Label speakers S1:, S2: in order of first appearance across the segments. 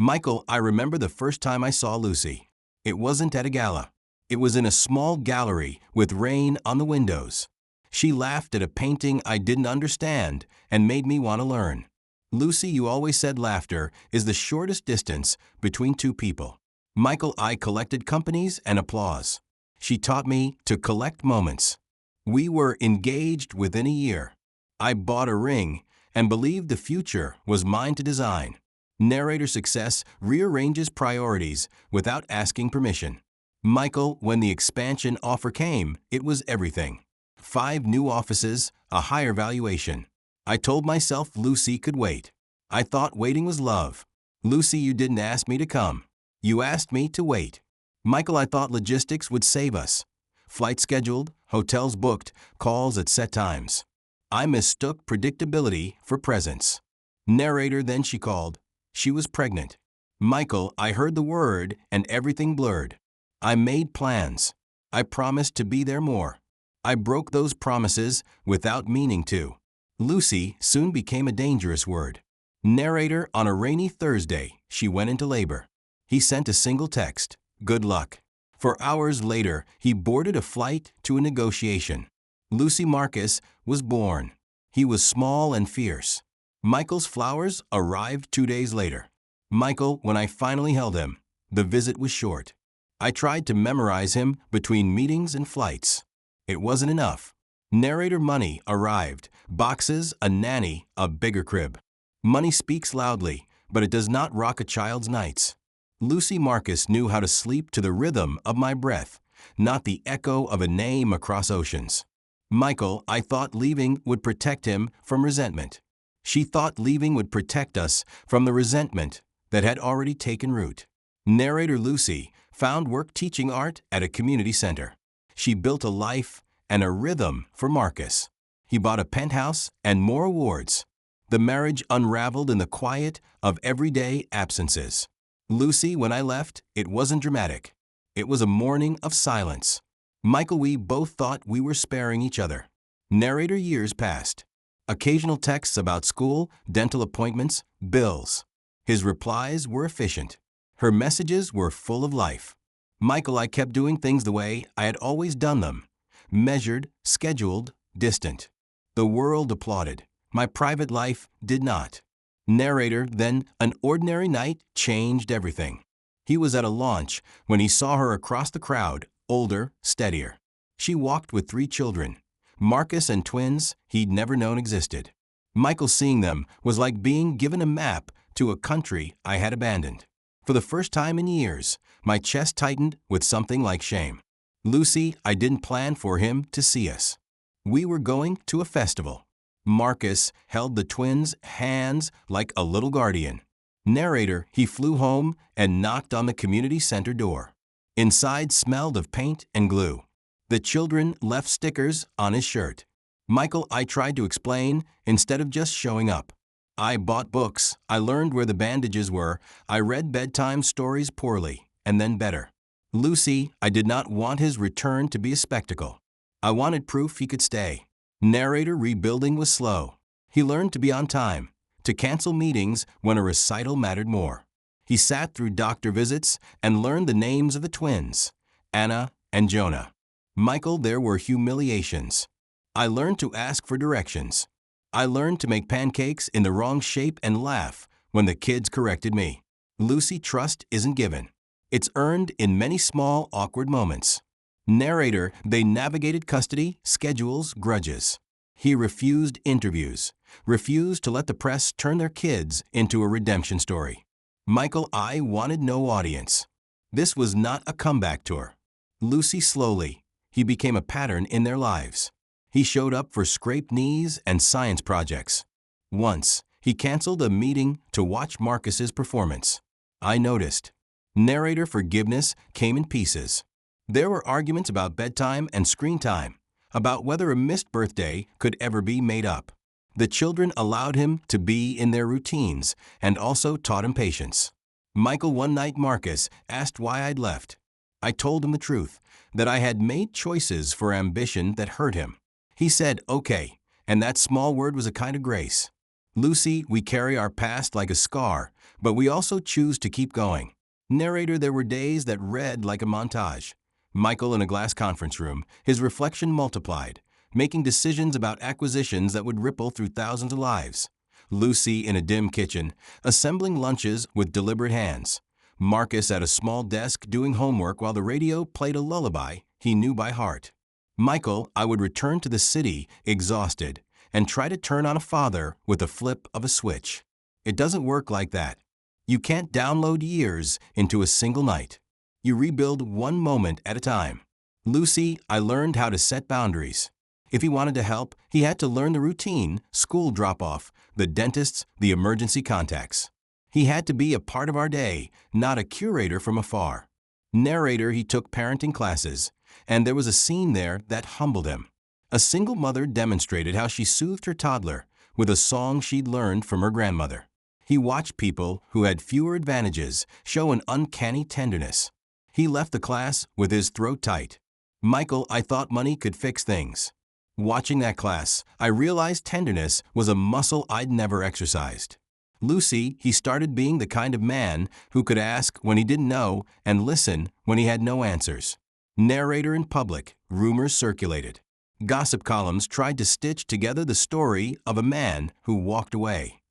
S1: Michael, I remember the first time I saw Lucy. It wasn't at a gala. It was in a small gallery with rain on the windows. She laughed at a painting I didn't understand and made me want to learn. Lucy, you always said laughter is the shortest distance between two people. Michael, I collected companies and applause. She taught me to collect moments. We were engaged within a year. I bought a ring and believed the future was mine to design. Narrator success rearranges priorities without asking permission. Michael, when the expansion offer came, it was everything. 5 new offices, a higher valuation. I told myself Lucy could wait. I thought waiting was love. Lucy, you didn't ask me to come. You asked me to wait. Michael, I thought logistics would save us. Flights scheduled, hotels booked, calls at set times. I mistook predictability for presence. Narrator, then she called. She was pregnant. Michael, I heard the word and everything blurred. I made plans. I promised to be there more. I broke those promises without meaning to. Lucy soon became a dangerous word. Narrator, on a rainy Thursday, she went into labor. He sent a single text, good luck. For hours later, he boarded a flight to a negotiation. Lucy Marcus was born. He was small and fierce. Michael's flowers arrived 2 days later. Michael, when I finally held him, the visit was short. I tried to memorize him between meetings and flights. It wasn't enough. Narrator, money arrived, boxes, a nanny, a bigger crib. Money speaks loudly, but it does not rock a child's nights. Lucy Marcus knew how to sleep to the rhythm of my breath, not the echo of a name across oceans. Michael, I thought leaving would protect him from resentment. She thought leaving would protect us from the resentment that had already taken root. Narrator, Lucy found work teaching art at a community center. She built a life and a rhythm for Marcus. He bought a penthouse and more awards. The marriage unraveled in the quiet of everyday absences. Lucy, when I left, it wasn't dramatic. It was a morning of silence. Michael, we both thought we were sparing each other. Narrator, years passed. Occasional texts about school, dental appointments, bills. His replies were efficient. Her messages were full of life. Michael, I kept doing things the way I had always done them. Measured, scheduled, distant. The world applauded. My private life did not. Narrator, then an ordinary night changed everything. He was at a launch when he saw her across the crowd, older, steadier. She walked with 3 children. Marcus and twins he'd never known existed. Michael, seeing them was like being given a map to a country I had abandoned. For the first time in years, my chest tightened with something like shame. Lucy, I didn't plan for him to see us. We were going to a festival. Marcus held the twins' hands like a little guardian. Narrator, he flew home and knocked on the community center door. Inside smelled of paint and glue. The children left stickers on his shirt. Michael, I tried to explain instead of just showing up. I bought books, I learned where the bandages were, I read bedtime stories poorly, and then better. Lucy, I did not want his return to be a spectacle. I wanted proof he could stay. Narrator, rebuilding was slow. He learned to be on time, to cancel meetings when a recital mattered more. He sat through doctor visits and learned the names of the twins, Anna and Jonah. Michael, there were humiliations. I learned to ask for directions. I learned to make pancakes in the wrong shape and laugh when the kids corrected me. Lucy, trust isn't given. It's earned in many small, awkward moments. Narrator, they navigated custody, schedules, grudges. He refused interviews, refused to let the press turn their kids into a redemption story. Michael, I wanted no audience. This was not a comeback tour. Lucy, slowly, he became a pattern in their lives. He showed up for scraped knees and science projects. Once, he canceled a meeting to watch Marcus's performance. I noticed. Narrator, forgiveness came in pieces. There were arguments about bedtime and screen time, about whether a missed birthday could ever be made up. The children allowed him to be in their routines and also taught him patience. Michael, one night Marcus asked why I'd left. I told him the truth, that I had made choices for ambition that hurt him. He said, okay, and that small word was a kind of grace. Lucy, we carry our past like a scar, but we also choose to keep going. Narrator, there were days that read like a montage. Michael in a glass conference room, his reflection multiplied, making decisions about acquisitions that would ripple through thousands of lives. Lucy in a dim kitchen, assembling lunches with deliberate hands. Marcus at a small desk doing homework while the radio played a lullaby he knew by heart. Michael, I would return to the city, exhausted, and try to turn on a father with a flip of a switch. It doesn't work like that. You can't download years into a single night. You rebuild one moment at a time. Lucy, I learned how to set boundaries. If he wanted to help, he had to learn the routine, school drop-off, the dentists, the emergency contacts. He had to be a part of our day, not a curator from afar. Narrator, he took parenting classes, and there was a scene there that humbled him. A single mother demonstrated how she soothed her toddler with a song she'd learned from her grandmother. He watched people who had fewer advantages show an uncanny tenderness. He left the class with his throat tight. Michael, I thought money could fix things. Watching that class, I realized tenderness was a muscle I'd never exercised. Lucy, he started being the kind of man who could ask when he didn't know and listen when he had no answers. Narrator, in public, rumors circulated. Gossip columns tried to stitch together the story of a man who walked away.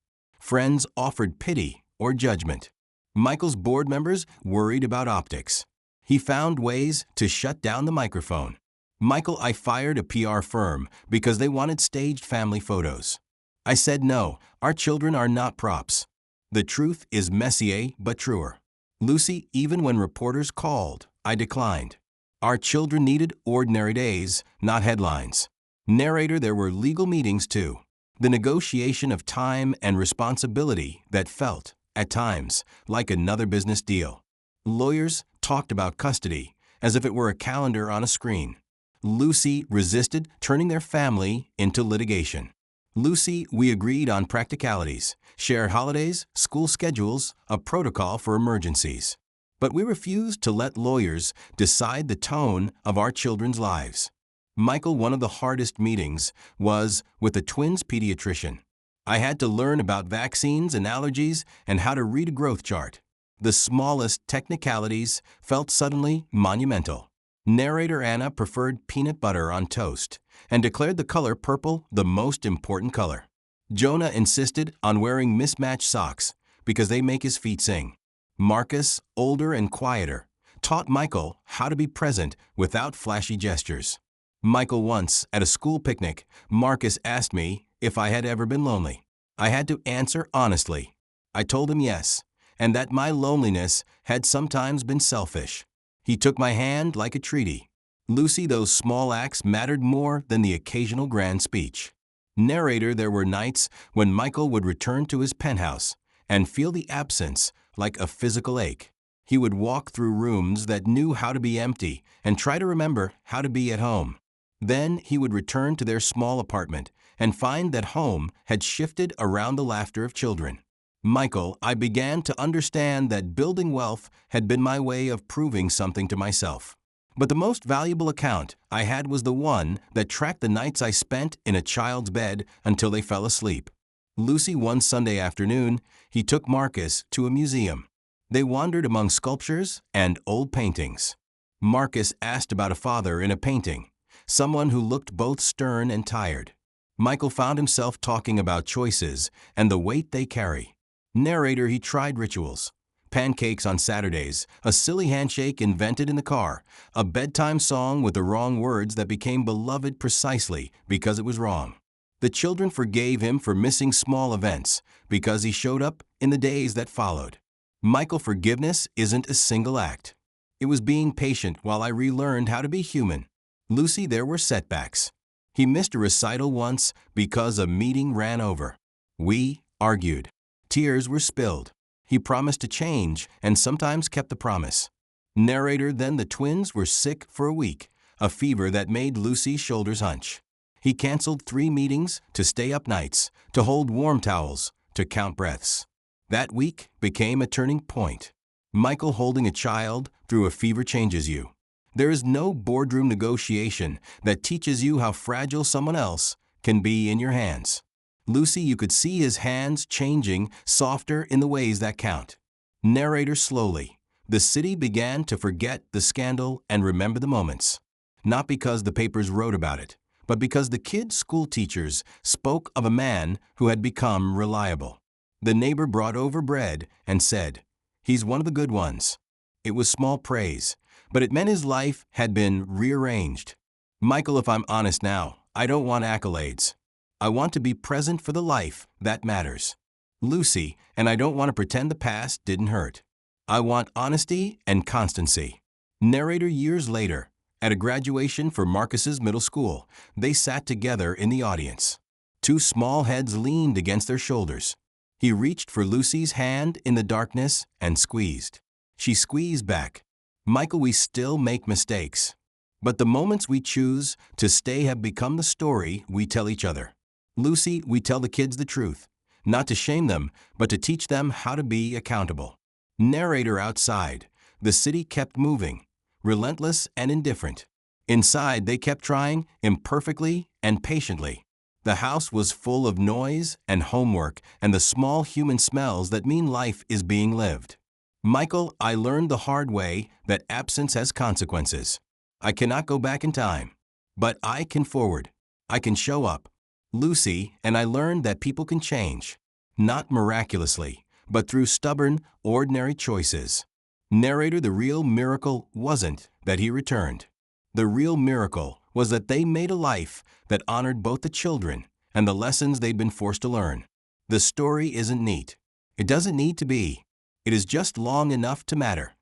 S1: Friends offered pity or judgment. Michael's board members worried about optics. He found ways to shut down the microphone. Michael, I fired a PR firm because they wanted staged family photos. I said no, our children are not props. The truth is messier but truer. Lucy, even when reporters called, I declined. Our children needed ordinary days, not headlines. Narrator, there were legal meetings too. The negotiation of time and responsibility that felt, at times, like another business deal. Lawyers talked about custody as if it were a calendar on a screen. Lucy resisted turning their family into litigation. Lucy, we agreed on practicalities, shared holidays, school schedules, a protocol for emergencies. But we refused to let lawyers decide the tone of our children's lives. Michael, one of the hardest meetings was with a twins pediatrician. I had to learn about vaccines and allergies and how to read a growth chart. The smallest technicalities felt suddenly monumental. Narrator, Anna preferred peanut butter on toast and declared the color purple the most important color. Jonah insisted on wearing mismatched socks because they make his feet sing. Marcus, older and quieter, taught Michael how to be present without flashy gestures. Michael, once, at a school picnic, Marcus asked me if I had ever been lonely. I had to answer honestly. I told him yes, and that my loneliness had sometimes been selfish. He took my hand like a treaty. Lucy, those small acts mattered more than the occasional grand speech. Narrator, there were nights when Michael would return to his penthouse and feel the absence like a physical ache. He would walk through rooms that knew how to be empty and try to remember how to be at home. Then he would return to their small apartment and find that home had shifted around the laughter of children. Michael, I began to understand that building wealth had been my way of proving something to myself. But the most valuable account I had was the one that tracked the nights I spent in a child's bed until they fell asleep. Lucy, one Sunday afternoon, he took Marcus to a museum. They wandered among sculptures and old paintings. Marcus asked about a father in a painting, someone who looked both stern and tired. Michael found himself talking about choices and the weight they carry. Narrator, he tried rituals. Pancakes on Saturdays, a silly handshake invented in the car, a bedtime song with the wrong words that became beloved precisely because it was wrong. The children forgave him for missing small events because he showed up in the days that followed. Michael, forgiveness isn't a single act. It was being patient while I relearned how to be human. Lucy, there were setbacks. He missed a recital once because a meeting ran over. We argued. Tears were spilled. He promised to change and sometimes kept the promise. Narrator, then the twins were sick for a week, a fever that made Lucy's shoulders hunch. He canceled 3 meetings to stay up nights, to hold warm towels, to count breaths. That week became a turning point. Michael, holding a child through a fever changes you. There is no boardroom negotiation that teaches you how fragile someone else can be in your hands. Lucy, you could see his hands changing, softer in the ways that count. Narrator slowly. The city began to forget the scandal and remember the moments. Not because the papers wrote about it, but because the kids' school teachers spoke of a man who had become reliable. The neighbor brought over bread and said, "He's one of the good ones." It was small praise, but it meant his life had been rearranged. Michael, if I'm honest now, I don't want accolades. I want to be present for the life that matters. Lucy, and I don't want to pretend the past didn't hurt. I want honesty and constancy. Narrator years later, at a graduation for Marcus's middle school, they sat together in the audience. Two small heads leaned against their shoulders. He reached for Lucy's hand in the darkness and squeezed. She squeezed back. Michael, we still make mistakes. But the moments we choose to stay have become the story we tell each other. Lucy, we tell the kids the truth, not to shame them, but to teach them how to be accountable. Narrator outside, the city kept moving, relentless and indifferent. Inside, they kept trying, imperfectly and patiently. The house was full of noise and homework and the small human smells that mean life is being lived. Michael, I learned the hard way that absence has consequences. I cannot go back in time, but I can forward. I can show up. Lucy, and I learned that people can change, not miraculously, but through stubborn, ordinary choices. Narrator, the real miracle wasn't that he returned. The real miracle was that they made a life that honored both the children and the lessons they'd been forced to learn. The story isn't neat. It doesn't need to be. It is just long enough to matter.